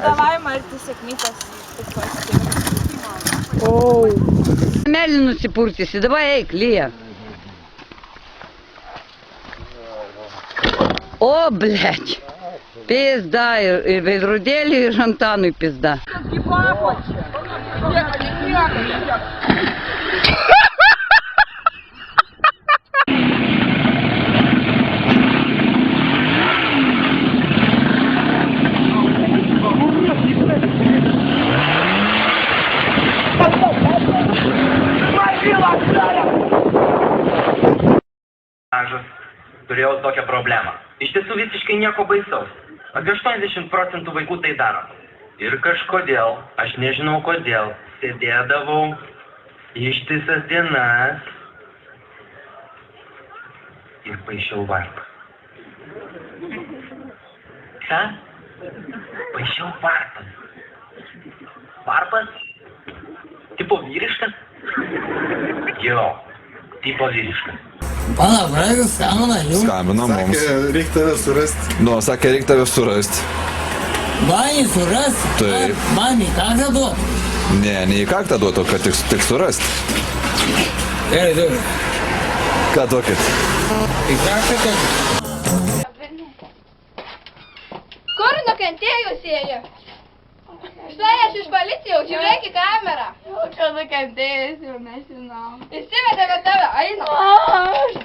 Davai, Marti, sėkmytės. Melį nusipurtysi, dabar eik, Lija. O, blėč. Pizda ir veidrodėlį ir Antanui pizda. Turėjau tokią problemą. Iš tiesų visiškai nieko baisaus. Apie 80% vaikų tai daro. Ir kažkodėl, aš nežinau kodėl, sėdėdavau ištisas dienas ir paišiau varpą. Ką? Paišiau varpą. Varpas? Tipo vyriškas? Jo, tipo vyriškas. Pana, praegu skambina jums. Skambina mums. Sakė, reik tave surasti. Nu, sakė, reik tave surasti. Mane surasti? Taip. Man į kaktą duot? Ne, ne į kaktą duotų, kad tik surasti. Gerai, duot. Ką duokit? Į kaktą kad... Kur nukentėjusieji? Štai aš iš policijos, žiūrėk į kamerą. Čia nukentėjusių, nežinau. Įsivedėme tave, eina. Aš